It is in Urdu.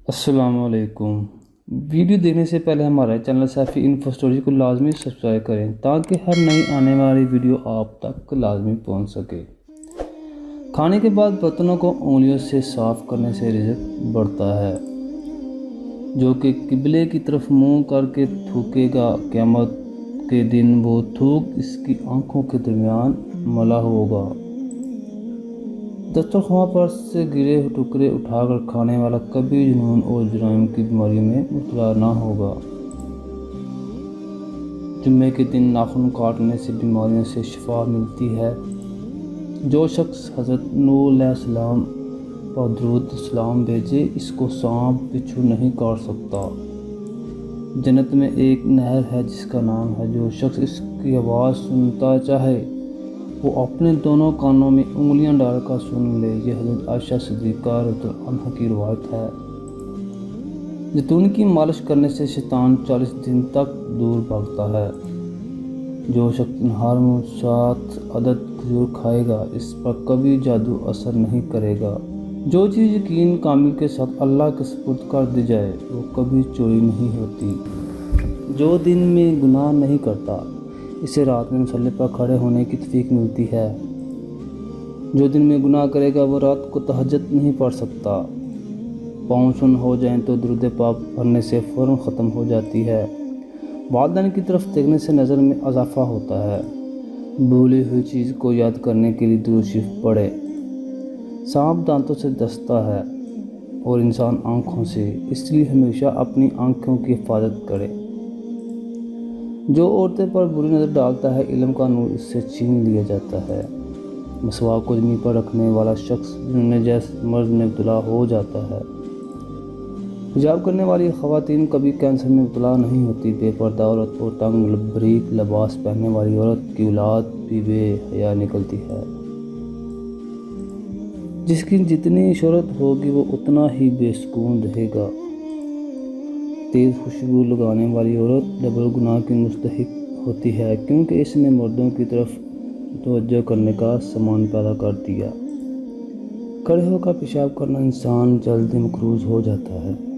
السلام علیکم۔ ویڈیو دیکھنے سے پہلے ہمارے چینل سیفی انفو اسٹوری کو لازمی سبسکرائب کریں تاکہ ہر نئی آنے والی ویڈیو آپ تک لازمی پہنچ سکے۔ کھانے کے بعد برتنوں کو انگلیوں سے صاف کرنے سے رزق بڑھتا ہے۔ جو کہ قبلے کی طرف منہ کر کے تھوکے گا، قیامت کے دن وہ تھوک اس کی آنکھوں کے درمیان ملا ہوگا۔ دسترخوان پر سے گرے ٹکڑے اٹھا کر کھانے والا کبھی جنون اور جرائم کی بیماریوں میں مبتلا نہ ہوگا۔ جمعے کے دن ناخن کاٹنے سے بیماریوں سے شفا ملتی ہے۔ جو شخص حضرت نوح علیہ السلام پر درود سلام بھیجے، اس کو سانپ بچھو نہیں کاٹ سکتا۔ جنت میں ایک نہر ہے جس کا نام ہے، جو شخص اس کی آواز سنتا چاہے وہ اپنے دونوں کانوں میں انگلیاں ڈال کر سن لے۔ یہ حضرت عائشہ صدیقہ رضی اللہ عنہا کی روایت ہے۔ زیتون کی مالش کرنے سے شیطان 40 دن تک دور بھاگتا ہے۔ جو شخص نہار میں 7 عدد کھجور کھائے گا، اس پر کبھی جادو اثر نہیں کرے گا۔ جو چیز یقین کامل کے ساتھ اللہ کے سپرد کر دی جائے وہ کبھی چوری نہیں ہوتی۔ جو دن میں گناہ نہیں کرتا، اسے رات میں مصلی پر کھڑے ہونے کی توفیق ملتی ہے۔ جو دن میں گناہ کرے گا وہ رات کو تہجد نہیں پڑھ سکتا۔ پاؤں سن ہو جائیں تو درود پاک پڑھنے سے فوراً ختم ہو جاتی ہے۔ والدین کی طرف دیکھنے سے نظر میں اضافہ ہوتا ہے۔ بھولی ہوئی چیز کو یاد کرنے کے لیے درود شریف پڑھے۔ سانپ دانتوں سے ڈستا ہے اور انسان آنکھوں سے، اس لیے ہمیشہ اپنی آنکھوں کی حفاظت کرے۔ جو عورتیں پر بری نظر ڈالتا ہے، علم کا نور اس سے چھین لیا جاتا ہے۔ مسواک کو زمین پر رکھنے والا شخص جنون جیسے مرض میں مبتلا ہو جاتا ہے۔ حجاب کرنے والی خواتین کبھی کینسر میں مبتلا نہیں ہوتی۔ بے پردہ عورت اور تنگ باریک لباس پہننے والی عورت کی اولاد بھی بے حیا نکلتی ہے۔ جس کی جتنی شہرت ہوگی وہ اتنا ہی بے سکون رہے گا۔ تیز خوشبو لگانے والی عورت ڈبل گناہ کی مستحق ہوتی ہے، کیونکہ اس نے مردوں کی طرف توجہ کرنے کا سامان پیدا کر دیا۔ کھڑے ہو کر پیشاب کرنا انسان جلد مقروض ہو جاتا ہے۔